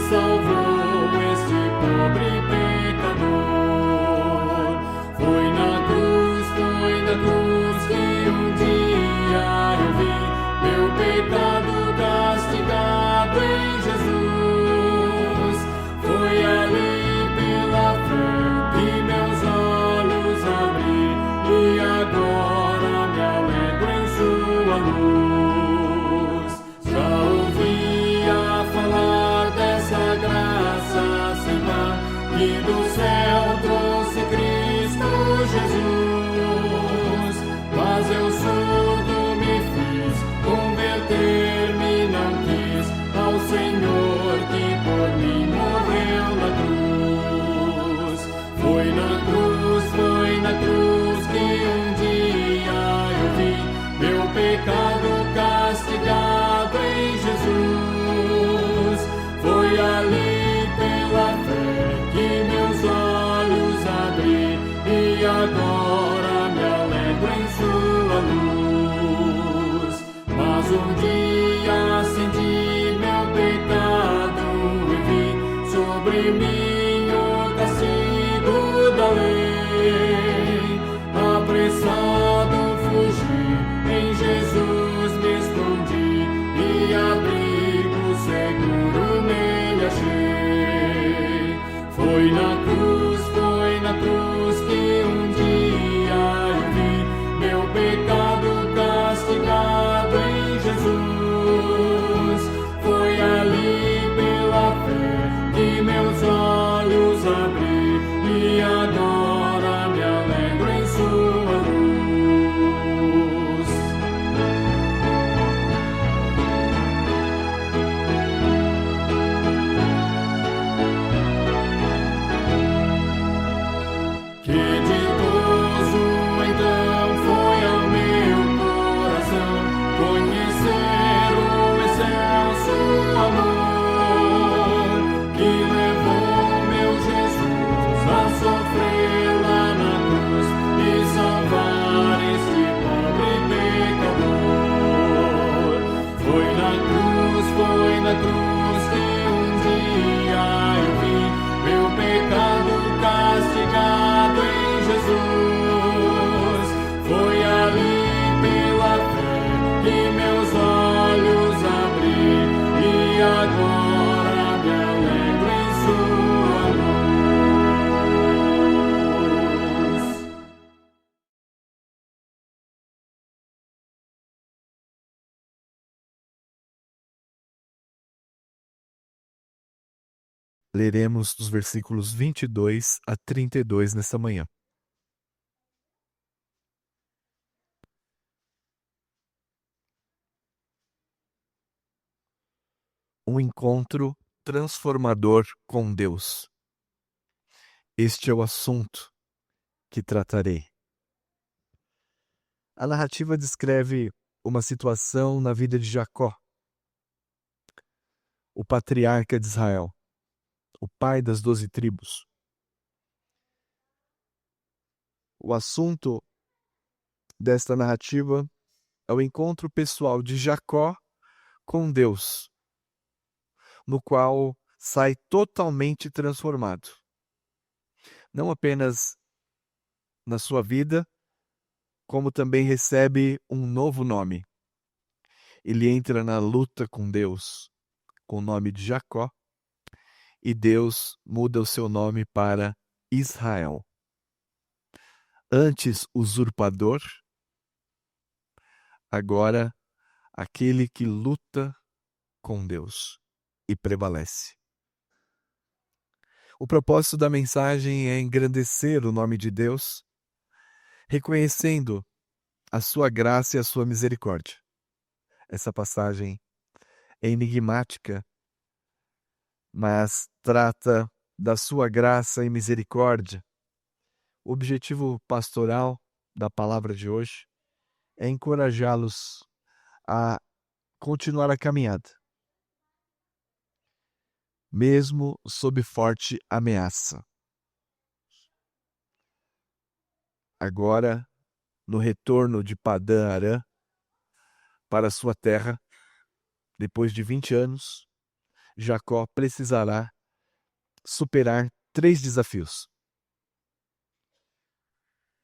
salvou este pobre pecador. Foi na cruz que um dia eu vi meu pecado castigado em Jesus. Foi ali pela fé que meus olhos abri e agora me alegro em sua luz. Já ouvia falar dessa graça sem par que do céu trouxe Cristo Jesus. Mas eu surdo me fiz, converter-me não quis ao Senhor que por mim morreu na cruz. Foi na cruz que um dia eu vi meu pecado castigado em Jesus. Foi ali pela fé que meus olhos abri e agora me alegro em sua luz. Mas um dia senti meu pecado e vi sobre mim o castigo da lei. Apressado fugi, em Jesus me escondi e abrigo seguro nele achei. Foi na cruz que um dia eu vi meu pecado castigado em Jesus. Foi ali pela fé que meus olhos abri e agora me alegro em sua luz. Que ditoso então foi ao meu coração conhecer o excelso amor que levou meu Jesus a sofrer lá na cruz e salvar este pobre pecador. Foi na cruz que um dia eu vi meu pecado castigado em Jesus. Foi ali pela fé que meus olhos abri e agora me alegro em sua luz. Leremos dos versículos 22 a 32 nesta manhã. Um encontro transformador com Deus. Este é o assunto que tratarei. A narrativa descreve uma situação na vida de Jacó, o patriarca de Israel, o pai das 12 tribos. O assunto desta narrativa é o encontro pessoal de Jacó com Deus, no qual sai totalmente transformado. Não apenas na sua vida, como também recebe um novo nome. Ele entra na luta com Deus, com o nome de Jacó, e Deus muda o seu nome para Israel. Antes usurpador, agora aquele que luta com Deus e prevalece. O propósito da mensagem é engrandecer o nome de Deus, reconhecendo a sua graça e a sua misericórdia. Essa passagem é enigmática, mas trata da sua graça e misericórdia. O objetivo pastoral da palavra de hoje é encorajá-los a continuar a caminhada, mesmo sob forte ameaça. Agora, no retorno de Padã Arã para sua terra, depois de 20 anos, Jacó precisará superar 3 desafios.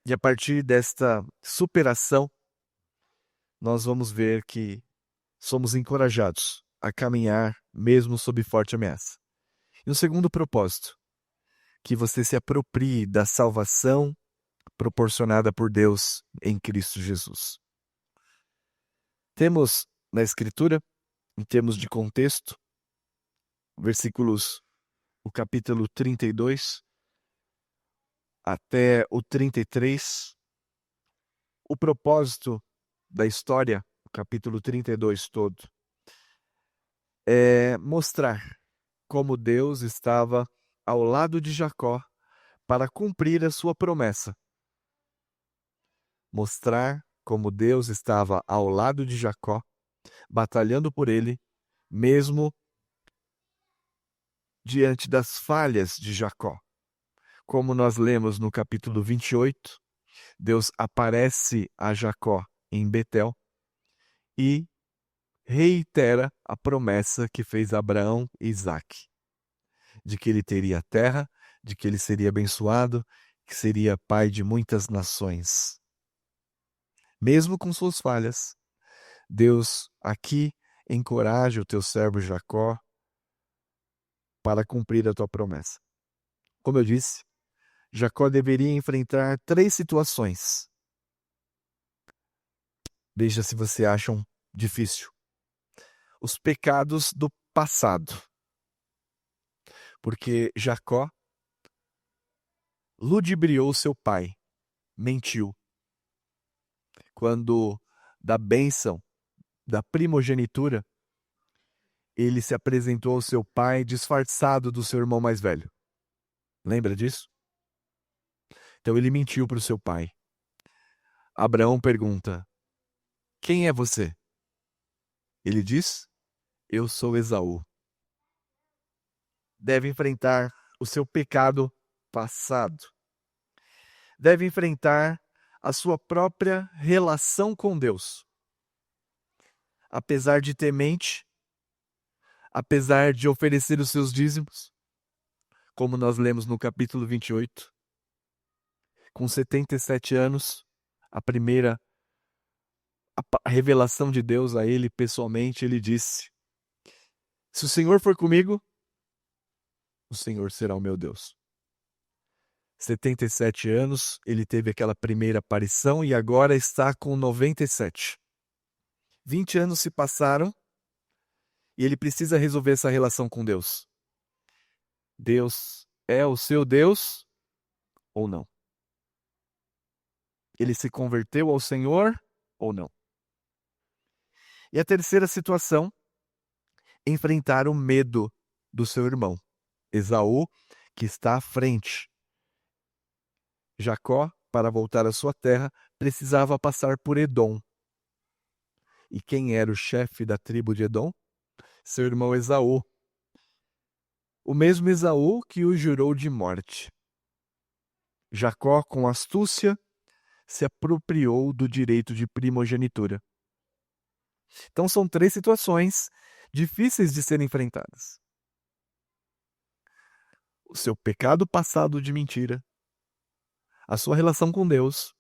E a partir desta superação, nós vamos ver que somos encorajados a caminhar mesmo sob forte ameaça. E o segundo propósito, que você se aproprie da salvação proporcionada por Deus em Cristo Jesus. Temos na Escritura, em termos de contexto, o capítulo 32 até o 33, o propósito da história, o capítulo 32 todo, é mostrar como Deus estava ao lado de Jacó para cumprir a sua promessa. Mostrar como Deus estava ao lado de Jacó, batalhando por ele, mesmo diante das falhas de Jacó. Como nós lemos no capítulo 28, Deus aparece a Jacó em Betel e reitera a promessa que fez a Abraão e Isaque, de que ele teria terra, de que ele seria abençoado, que seria pai de muitas nações. Mesmo com suas falhas, Deus aqui encoraja o teu servo Jacó para cumprir a tua promessa. Como eu disse, Jacó deveria enfrentar 3 situações. Veja se você acha difícil. Os pecados do passado. Porque Jacó ludibriou seu pai, mentiu. Quando da bênção, da primogenitura, ele se apresentou ao seu pai disfarçado do seu irmão mais velho. Lembra disso? Então ele mentiu para o seu pai. Abraão pergunta: quem é você? Ele diz: eu sou Esaú. Deve enfrentar o seu pecado passado. Deve enfrentar a sua própria relação com Deus. Apesar de temente, apesar de oferecer os seus dízimos, como nós lemos no capítulo 28, com 77 anos, a primeira revelação de Deus a ele pessoalmente, ele disse: se o Senhor for comigo, o Senhor será o meu Deus. 77 anos, ele teve aquela primeira aparição e agora está com 97. 20 anos se passaram e ele precisa resolver essa relação com Deus. Deus é o seu Deus ou não? Ele se converteu ao Senhor ou não? E a terceira situação, enfrentar o medo do seu irmão, Esaú, que está à frente. Jacó, para voltar à sua terra, precisava passar por Edom. E quem era o chefe da tribo de Edom? Seu irmão Esaú. O mesmo Esaú que o jurou de morte. Jacó, com astúcia, se apropriou do direito de primogenitura. Então são 3 situações difíceis de serem enfrentadas. O seu pecado passado de mentira, a sua relação com Deus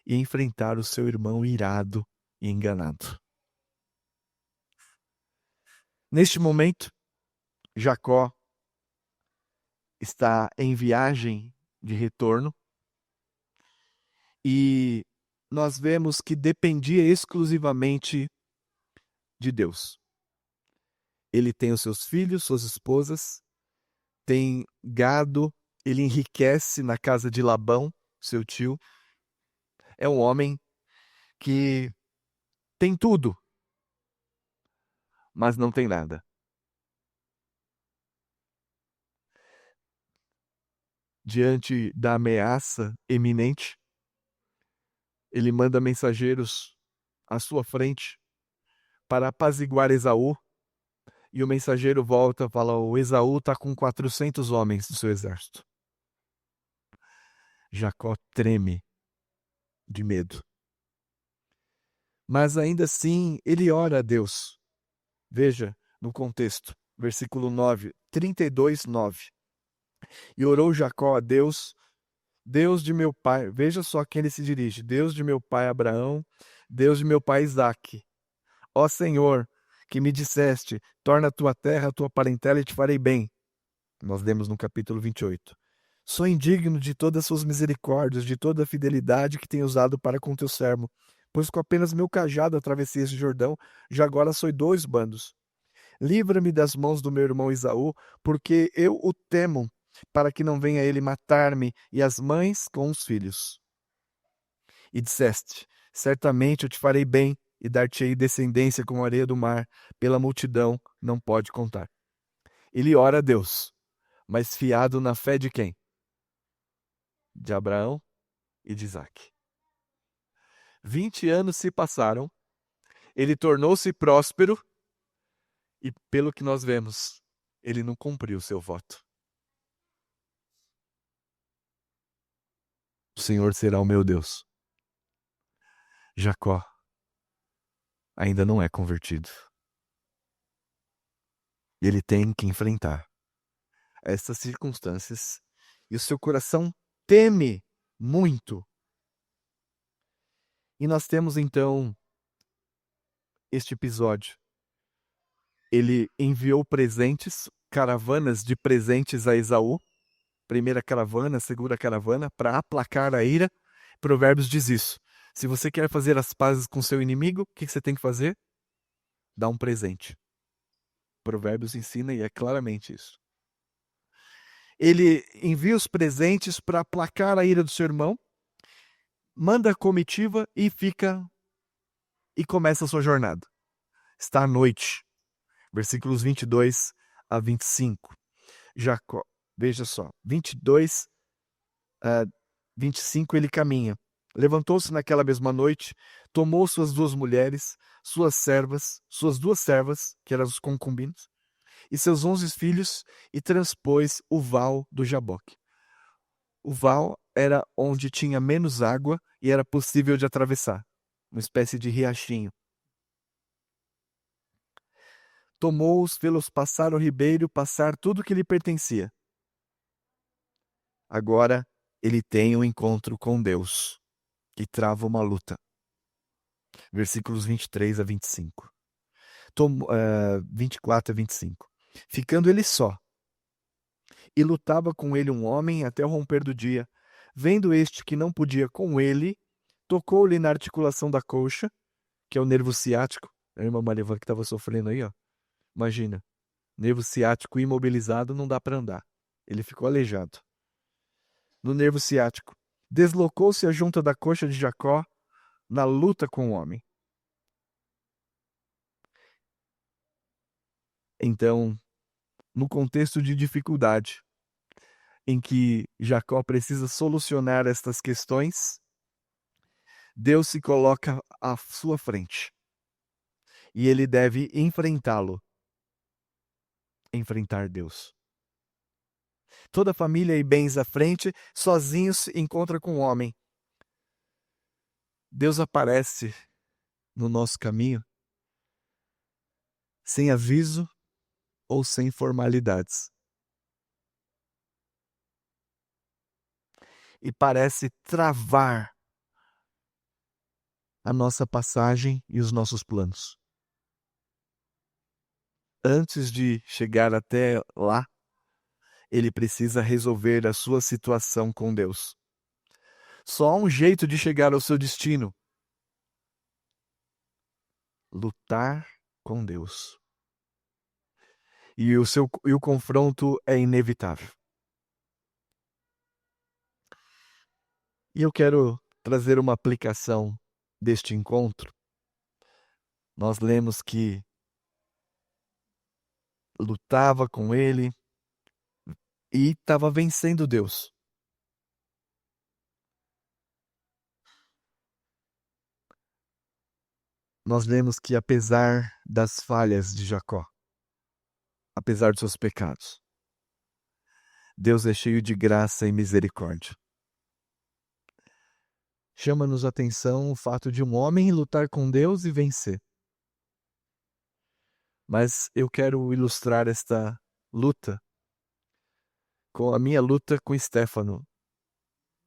e enfrentar o seu irmão irado e enganado. Neste momento, Jacó está em viagem de retorno e nós vemos que dependia exclusivamente de Deus. Ele tem os seus filhos, suas esposas, tem gado, ele enriquece na casa de Labão, seu tio. É um homem que tem tudo, mas não tem nada. Diante da ameaça iminente, ele manda mensageiros à sua frente para apaziguar Esaú. E o mensageiro volta e fala: o Esaú está com 400 homens do seu exército. Jacó treme de medo. Mas ainda assim, ele ora a Deus. Veja no contexto. versículo 9, 32, 9. E orou Jacó a Deus, Deus de meu pai, veja só quem ele se dirige, Deus de meu pai Abraão, Deus de meu pai Isaque. Ó Senhor, que me disseste, torna a tua terra a tua parentela e te farei bem. Nós lemos no capítulo 28. Sou indigno de todas as suas misericórdias, de toda a fidelidade que tenho usado para com teu servo, pois com apenas meu cajado atravessei este Jordão, já agora sou 2 bandos. Livra-me das mãos do meu irmão Esaú, porque eu o temo, para que não venha ele matar-me e as mães com os filhos. E disseste, certamente eu te farei bem, e dar-te-ei descendência como a areia do mar, pela multidão não pode contar. Ele ora a Deus, mas fiado na fé de quem? De Abraão e de Isaque. 20 anos se passaram, ele tornou-se próspero e, pelo que nós vemos, ele não cumpriu seu voto. O Senhor será o meu Deus. Jacó ainda não é convertido. Ele tem que enfrentar essas circunstâncias e o seu coração teme muito. E nós temos então este episódio. Ele enviou presentes, caravanas de presentes a Esaú, primeira caravana, segunda caravana, para aplacar a ira. Provérbios diz isso. Se você quer fazer as pazes com seu inimigo, o que você tem que fazer? Dá um presente. Provérbios ensina e é claramente isso. Ele envia os presentes para aplacar a ira do seu irmão, manda a comitiva e começa a sua jornada. Está à noite. Versículos 22 a 25. Jacó, veja só, 22 a 25 ele caminha. Levantou-se naquela mesma noite, tomou suas 2 mulheres, suas duas servas, que eram os concubinos, e seus 11 filhos, e transpôs o val do Jaboque. O val era onde tinha menos água e era possível de atravessar, uma espécie de riachinho. Tomou-os, fê-los passar o ribeiro, passar tudo que lhe pertencia. Agora ele tem um encontro com Deus e trava uma luta. Versículos 23 a 25. 24 a 25. Ficando ele só, e lutava com ele um homem até o romper do dia. Vendo este que não podia com ele, tocou-lhe na articulação da coxa, que é o nervo ciático. A irmã Marivan que estava sofrendo aí, ó. Imagina, nervo ciático imobilizado, não dá para andar. Ele ficou aleijado. No nervo ciático. Deslocou-se a junta da coxa de Jacó na luta com o homem. Então, no contexto de dificuldade, em que Jacó precisa solucionar estas questões, Deus se coloca à sua frente. E ele deve enfrentá-lo. Enfrentar Deus. Toda a família e bens à frente, sozinho se encontra com o homem. Deus aparece no nosso caminho sem aviso ou sem formalidades. E parece travar a nossa passagem e os nossos planos. Antes de chegar até lá, ele precisa resolver a sua situação com Deus. Só há um jeito de chegar ao seu destino: lutar com Deus. E o confronto é inevitável. E eu quero trazer uma aplicação deste encontro. Nós lemos que lutava com ele e estava vencendo Deus. Nós lemos que apesar das falhas de Jacó, apesar dos seus pecados, Deus é cheio de graça e misericórdia. Chama-nos a atenção o fato de um homem lutar com Deus e vencer. Mas eu quero ilustrar esta luta com a minha luta com Stefano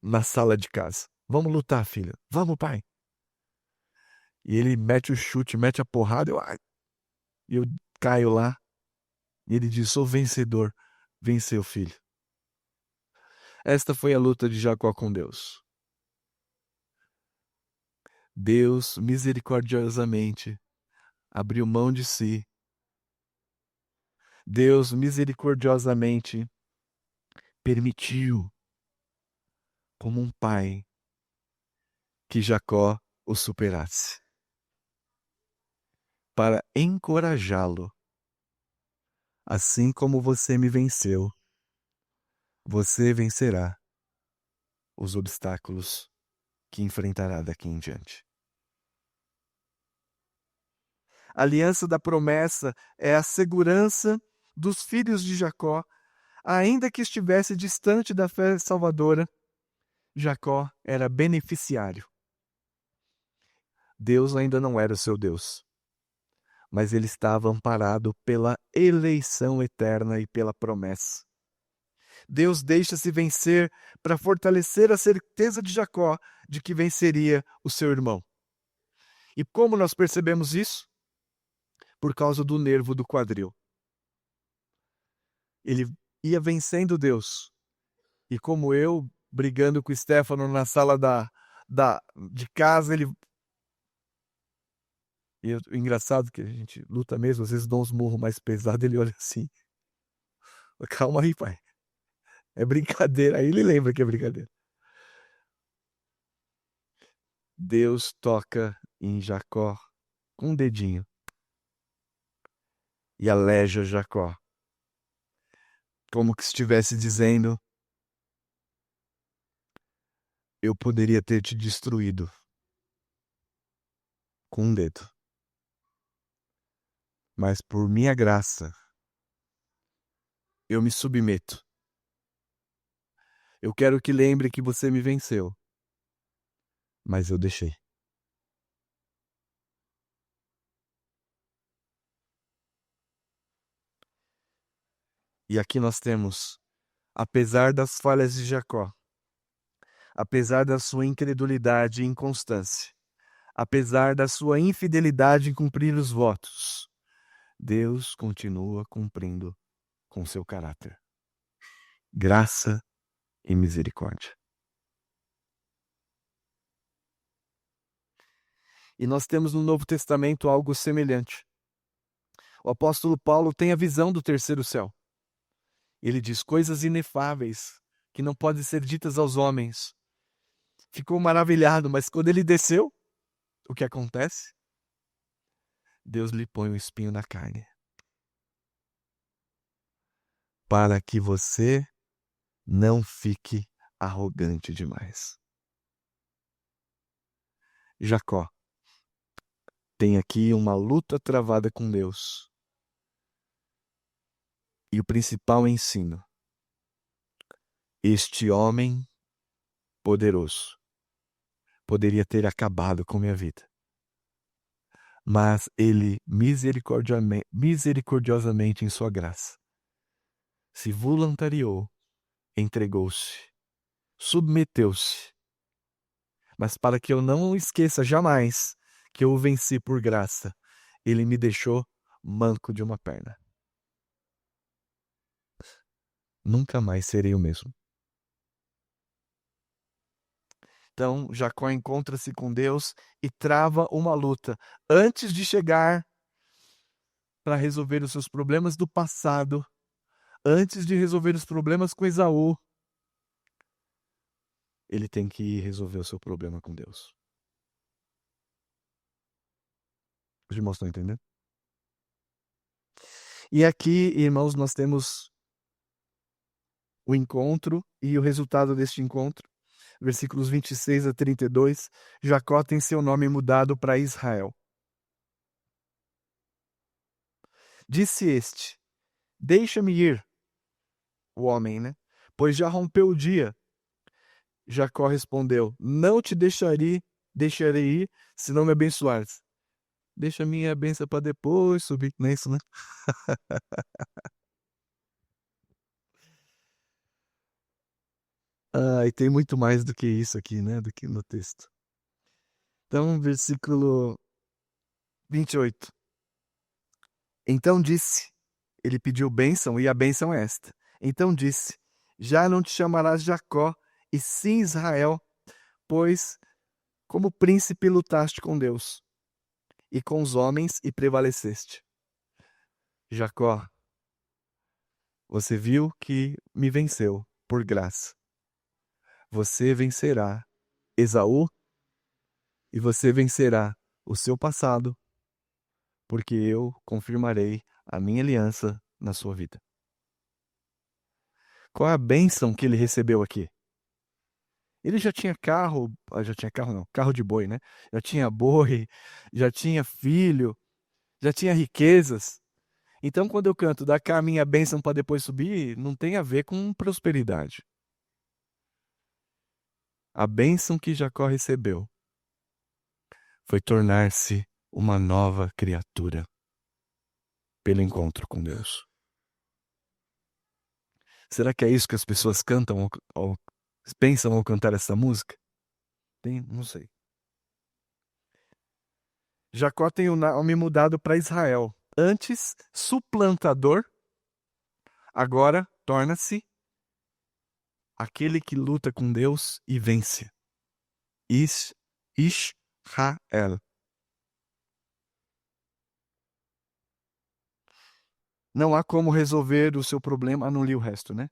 na sala de casa. Vamos lutar, filho. Vamos, pai. E ele mete o chute, mete a porrada, e eu caio lá. E ele diz: sou vencedor. Venceu, filho. Esta foi a luta de Jacó com Deus. Deus, misericordiosamente, abriu mão de si. Deus, misericordiosamente, permitiu, como um pai, que Jacó o superasse, para encorajá-lo. Assim como você me venceu, você vencerá os obstáculos que enfrentará daqui em diante. A aliança da promessa é a segurança dos filhos de Jacó, ainda que estivesse distante da fé salvadora. Jacó era beneficiário. Deus ainda não era o seu Deus, mas ele estava amparado pela eleição eterna e pela promessa. Deus deixa-se vencer para fortalecer a certeza de Jacó de que venceria o seu irmão. E como nós percebemos isso? Por causa do nervo do quadril. Ele ia vencendo Deus. E como eu, brigando com o Stefano na sala de casa, ele... E o engraçado que a gente luta mesmo, às vezes dá uns murros mais pesados, ele olha assim. Calma aí, pai. É brincadeira. Aí ele lembra que é brincadeira. Deus toca em Jacó com um dedinho e aleja Jacó, como que estivesse dizendo: eu poderia ter te destruído com um dedo, mas por minha graça eu me submeto. Eu quero que lembre que você me venceu, mas eu deixei. E aqui nós temos, apesar das falhas de Jacó, apesar da sua incredulidade e inconstância, apesar da sua infidelidade em cumprir os votos, Deus continua cumprindo com seu caráter. Graça e misericórdia. E nós temos no Novo Testamento algo semelhante. O apóstolo Paulo tem a visão do terceiro céu. Ele diz coisas inefáveis que não podem ser ditas aos homens. Ficou maravilhado, mas quando ele desceu, o que acontece? Deus lhe põe um espinho na carne, para que você não fique arrogante demais. Jacó tem aqui uma luta travada com Deus. E o principal ensino: este homem poderoso poderia ter acabado com minha vida, mas ele misericordiosamente em sua graça se voluntariou, entregou-se, submeteu-se. Mas para que eu não esqueça jamais que eu o venci por graça, ele me deixou manco de uma perna. Nunca mais serei o mesmo. Então, Jacó encontra-se com Deus e trava uma luta antes de chegar para resolver os seus problemas do passado, antes de resolver os problemas com Esaú. Ele tem que resolver o seu problema com Deus. Os irmãos estão entendendo? E aqui, irmãos, nós temos o encontro e o resultado deste encontro. Versículos 26 a 32, Jacó tem seu nome mudado para Israel. Disse este: deixa-me ir, o homem, né? Pois já rompeu o dia. Jacó respondeu: não te deixarei ir, se não me abençoares. Deixa a minha bênção para depois subir. Não é isso, né? E tem muito mais do que isso aqui, né? Do que no texto. Então, versículo 28. Então disse, ele pediu bênção, e a bênção é esta. Então disse, já não te chamarás Jacó, e sim Israel, pois como príncipe lutaste com Deus e com os homens e prevaleceste. Jacó, você viu que me venceu por graça. Você vencerá Esaú e você vencerá o seu passado, porque eu confirmarei a minha aliança na sua vida. Qual é a bênção que ele recebeu aqui? Ele já tinha carro não, carro de boi, né? Já tinha boi, já tinha filho, já tinha riquezas. Então, quando eu canto, dá cá a minha bênção para depois subir, não tem a ver com prosperidade. A bênção que Jacó recebeu foi tornar-se uma nova criatura pelo encontro com Deus. Será que é isso que as pessoas cantam ou pensam ao cantar essa música? Não sei. Jacó tem o nome mudado para Israel. Antes, suplantador, agora torna-se aquele que luta com Deus e vence. Israel. Não há como resolver o seu problema. Não li o resto, né?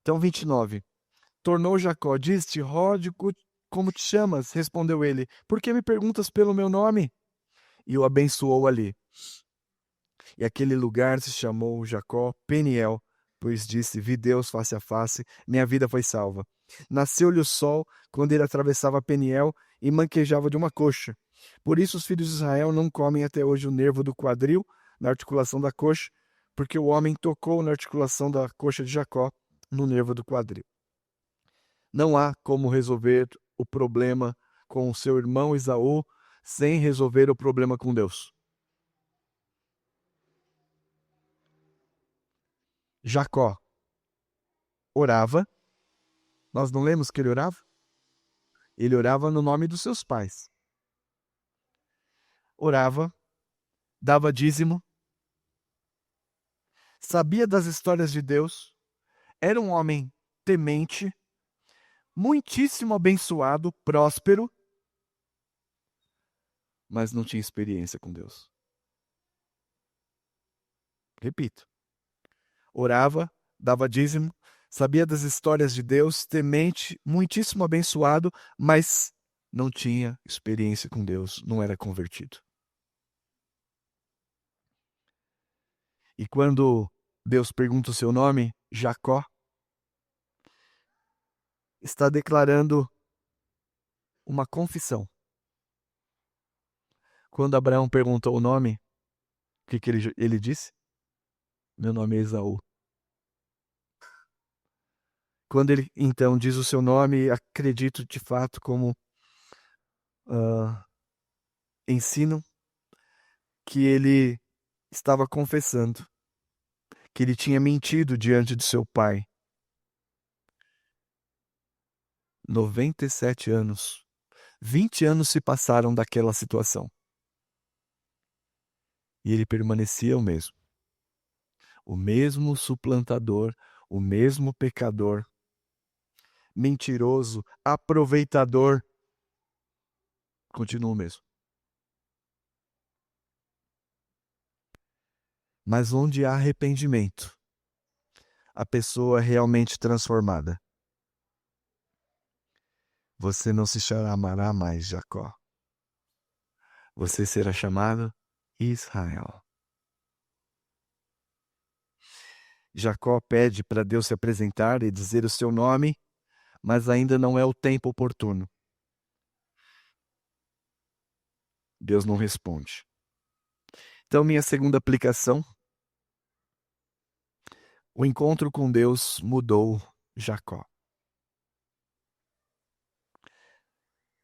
Então, 29. Tornou Jacó, disse-te, Rode, como te chamas? Respondeu ele, por que me perguntas pelo meu nome? E o abençoou ali. E aquele lugar se chamou Jacó Peniel, pois disse, vi Deus face a face, minha vida foi salva. Nasceu-lhe o sol quando ele atravessava Peniel e manquejava de uma coxa. Por isso os filhos de Israel não comem até hoje o nervo do quadril, na articulação da coxa, porque o homem tocou na articulação da coxa de Jacó, no nervo do quadril. Não há como resolver o problema com o seu irmão Esaú sem resolver o problema com Deus. Jacó orava. Nós não lemos que ele orava? Ele orava no nome dos seus pais. Orava, dava dízimo, sabia das histórias de Deus, era um homem temente, muitíssimo abençoado, próspero, mas não tinha experiência com Deus. Repito. Orava, dava dízimo, sabia das histórias de Deus, temente, muitíssimo abençoado, mas não tinha experiência com Deus, não era convertido. E quando Deus pergunta o seu nome, Jacó, está declarando uma confissão. Quando Abraão perguntou o nome, o que ele disse? Meu nome é Esaú. Quando ele então diz o seu nome, acredito de fato como ensinam que ele estava confessando que ele tinha mentido diante de seu pai. 97 anos. 20 anos se passaram daquela situação. E ele permanecia o mesmo. O mesmo suplantador, o mesmo pecador, mentiroso, aproveitador, continua o mesmo. Mas onde há arrependimento, a pessoa é realmente transformada. Você não se chamará mais Jacó. Você será chamado Israel. Jacó pede para Deus se apresentar e dizer o seu nome, mas ainda não é o tempo oportuno. Deus não responde. Então, minha segunda aplicação, o encontro com Deus mudou Jacó.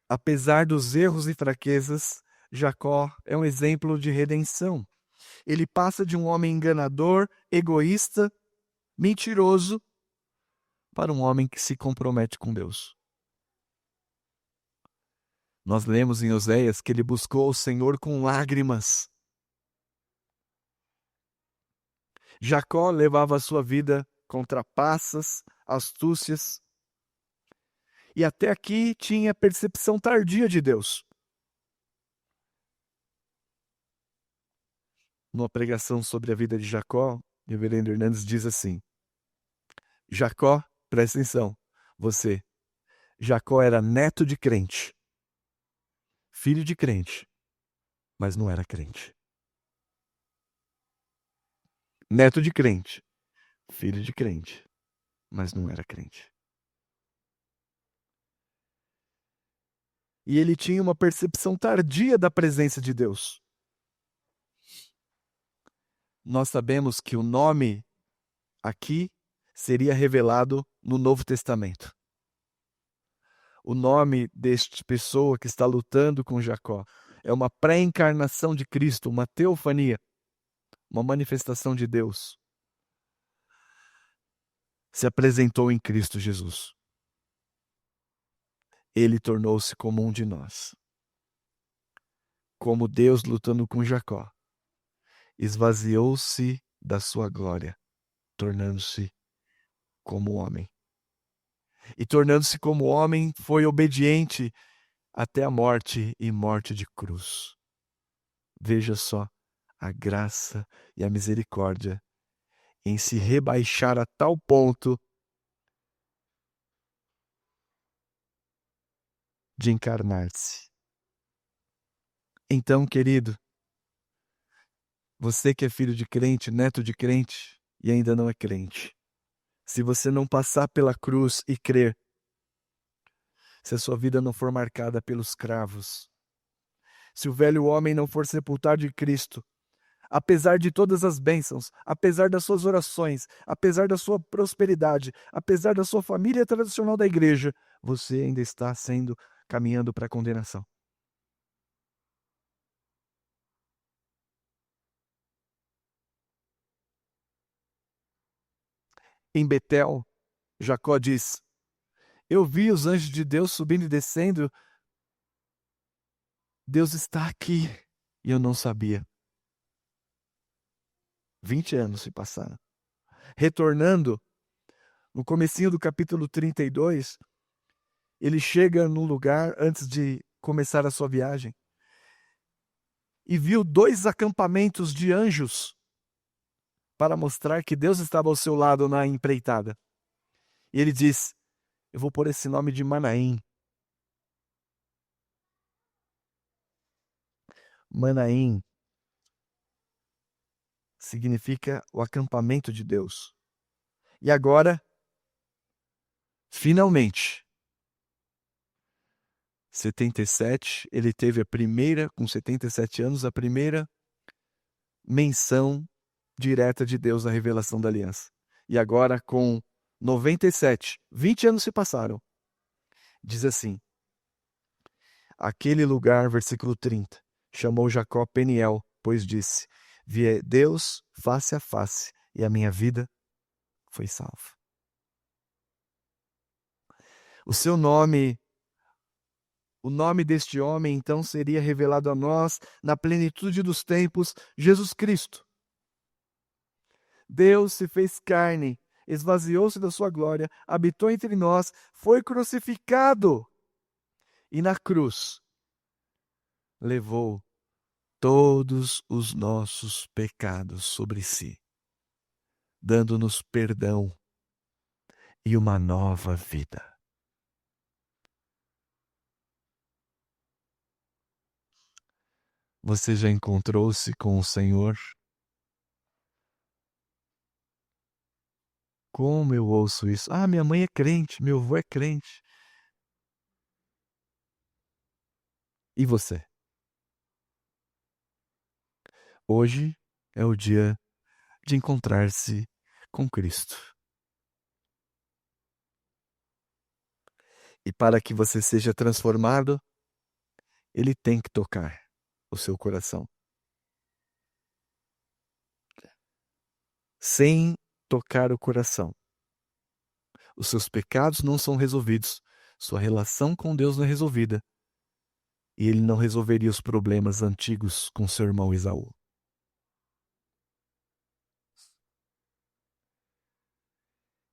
Apesar dos erros e fraquezas, Jacó é um exemplo de redenção. Ele passa de um homem enganador, egoísta, mentiroso, para um homem que se compromete com Deus. Nós lemos em Oséias que ele buscou o Senhor com lágrimas. Jacó levava a sua vida com trapaças, astúcias, e até aqui tinha percepção tardia de Deus. Numa pregação sobre a vida de Jacó, o reverendo Hernandes diz assim: Jacó, presta atenção, você, Jacó era neto de crente, filho de crente, mas não era crente. Neto de crente, filho de crente, mas não era crente. E ele tinha uma percepção tardia da presença de Deus. Nós sabemos que o nome aqui seria revelado no Novo Testamento. O nome desta pessoa que está lutando com Jacó é uma pré-encarnação de Cristo, uma teofania, uma manifestação de Deus. Se apresentou em Cristo Jesus. Ele tornou-se como um de nós. Como Deus lutando com Jacó, esvaziou-se da sua glória, tornando-se como homem. E tornando-se como homem, foi obediente até a morte e morte de cruz. Veja só a graça e a misericórdia em se rebaixar a tal ponto de encarnar-se. Então, querido, você que é filho de crente, neto de crente e ainda não é crente, se você não passar pela cruz e crer, se a sua vida não for marcada pelos cravos, se o velho homem não for sepultado de Cristo, apesar de todas as bênçãos, apesar das suas orações, apesar da sua prosperidade, apesar da sua família tradicional da igreja, você ainda está caminhando para a condenação. Em Betel, Jacó diz: eu vi os anjos de Deus subindo e descendo. Deus está aqui e eu não sabia. 20 anos se passaram. Retornando, no comecinho do capítulo 32, ele chega num lugar antes de começar a sua viagem e viu 2 acampamentos de anjos para mostrar que Deus estava ao seu lado na empreitada. E ele diz: eu vou pôr esse nome de Manaim. Manaim significa o acampamento de Deus. E agora, finalmente, 77, ele teve a primeira, com 77 anos, a primeira menção direta de Deus na revelação da aliança. E agora, com 97, 20 anos se passaram. Diz assim: aquele lugar, versículo 30, chamou Jacó Peniel, pois disse: vi Deus face a face, e a minha vida foi salva. O nome deste homem, então, seria revelado a nós na plenitude dos tempos, Jesus Cristo. Deus se fez carne, esvaziou-se da sua glória, habitou entre nós, foi crucificado e na cruz levou todos os nossos pecados sobre si, dando-nos perdão e uma nova vida. Você já encontrou-se com o Senhor? Como eu ouço isso? Ah, minha mãe é crente, meu avô é crente. E você? Hoje é o dia de encontrar-se com Cristo. E para que você seja transformado, Ele tem que tocar o seu coração. Sem tocar o coração, os seus pecados não são resolvidos, sua relação com Deus não é resolvida, e ele não resolveria os problemas antigos com seu irmão Esaú.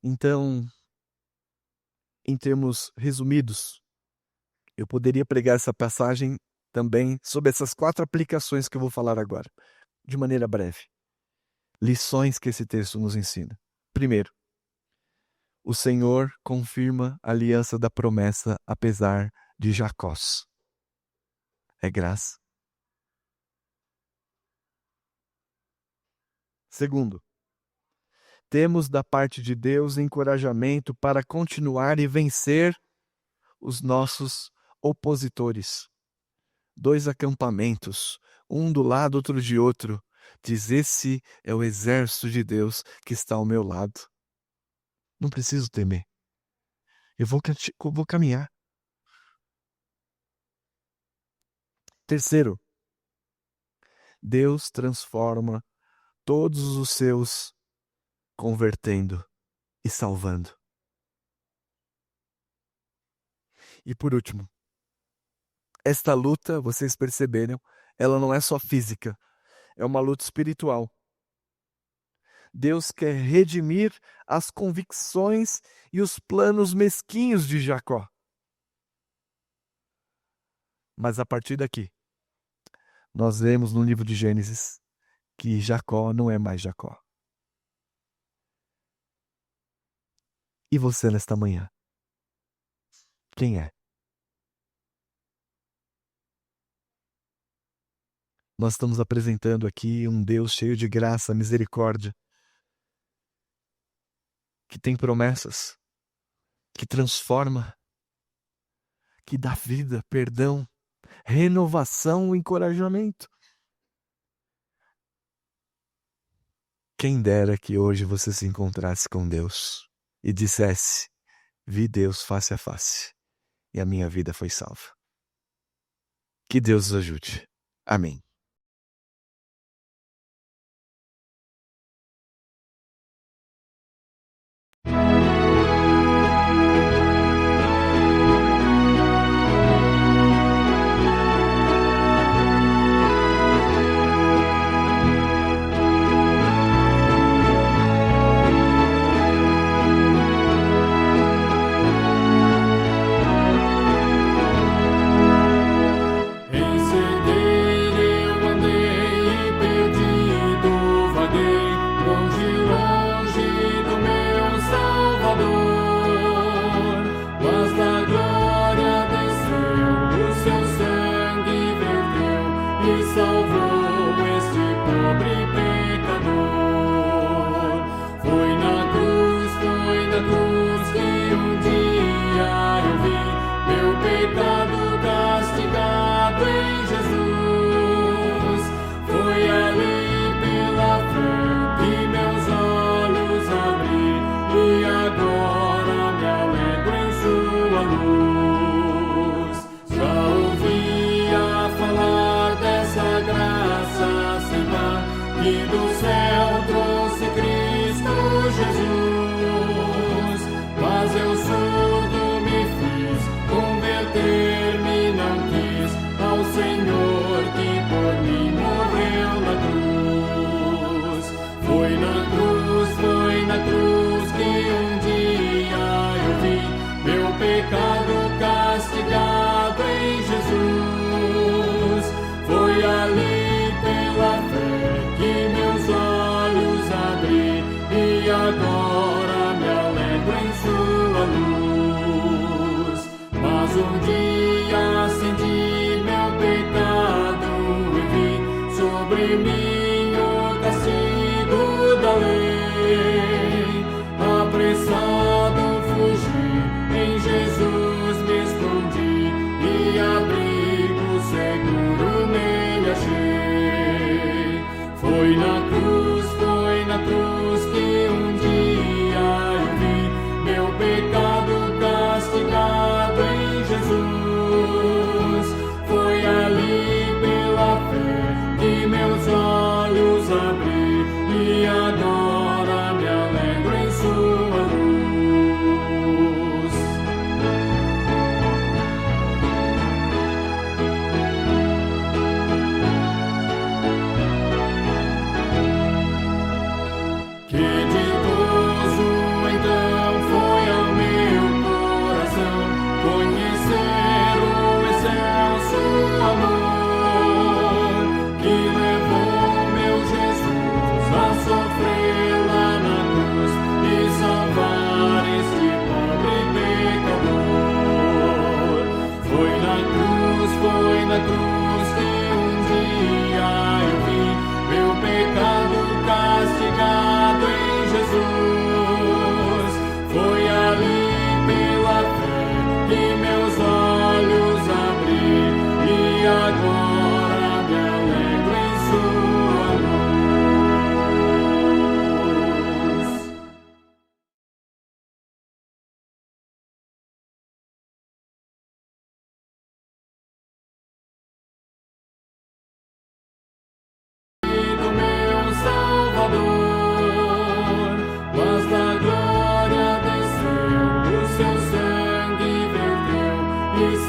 Então, em termos resumidos, eu poderia pregar essa passagem também sobre essas 4 aplicações que eu vou falar agora, de maneira breve. Lições que esse texto nos ensina. Primeiro, o Senhor confirma a aliança da promessa apesar de Jacós. É graça. Segundo, temos da parte de Deus encorajamento para continuar e vencer os nossos opositores. 2 acampamentos, um do lado, outro de outro. Diz: esse é o exército de Deus que está ao meu lado. Não preciso temer. Eu vou caminhar. Terceiro, Deus transforma todos os seus convertendo e salvando. E por último, esta luta, vocês perceberam, ela não é só física, é uma luta espiritual. Deus quer redimir as convicções e os planos mesquinhos de Jacó. Mas a partir daqui, nós vemos no livro de Gênesis que Jacó não é mais Jacó. E você nesta manhã? Quem é? Nós estamos apresentando aqui um Deus cheio de graça, misericórdia, que tem promessas, que transforma, que dá vida, perdão, renovação, encorajamento. Quem dera que hoje você se encontrasse com Deus e dissesse: vi Deus face a face e a minha vida foi salva. Que Deus os ajude. Amém. Meu pecado castigado em Jesus.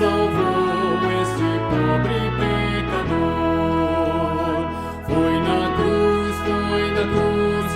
salvou este pobre pecador. Foi na cruz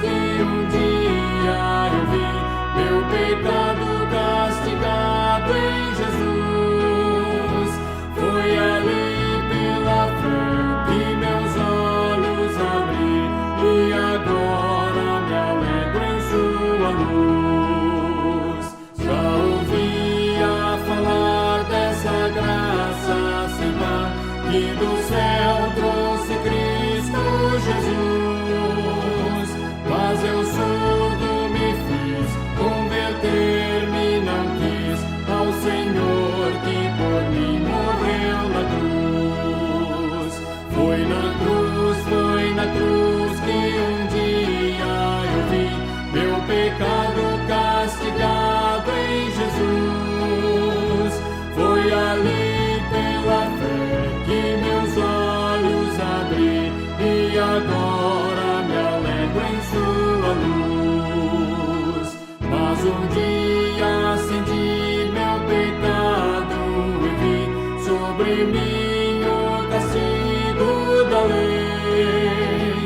que um dia eu vi meu pecado castigado em Jesus. Foi ali pela fé que meus olhos abri e agora me alegro em sua luz. Já ouvia falar dessa graça sem par que do céu trouxe Cristo Jesus, mas eu surdo me fiz, converter-me não quis ao Senhor que por mim morreu na cruz. Foi na cruz que um dia eu vi meu pecado castigado em Jesus. Foi ali pela fé que meus olhos abri e agora me alegro em sua luz. Mas um dia acendi meu pecado e vi sobre mim o castigo da lei.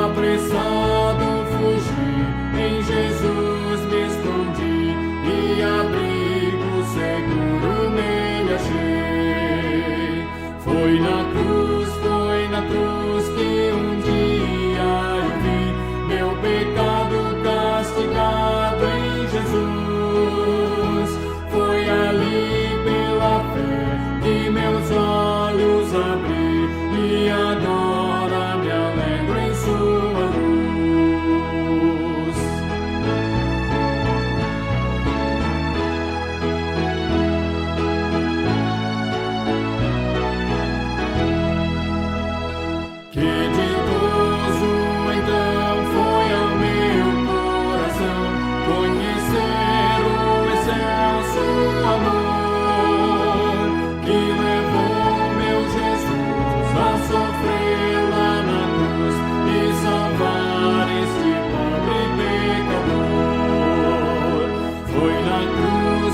Apressado fugi, em Jesus me escondi e abrigo seguro nele achei. Foi na cruz que um dia eu vi meu pecado castigado em Jesus. Foi ali pela fé que meus olhos abri e agora me alegro em sua luz. Que ditoso então foi ao meu coração conhecer o excelso amor que levou meu Jesus a sofrer lá na cruz e salvar este pobre pecador. Foi na cruz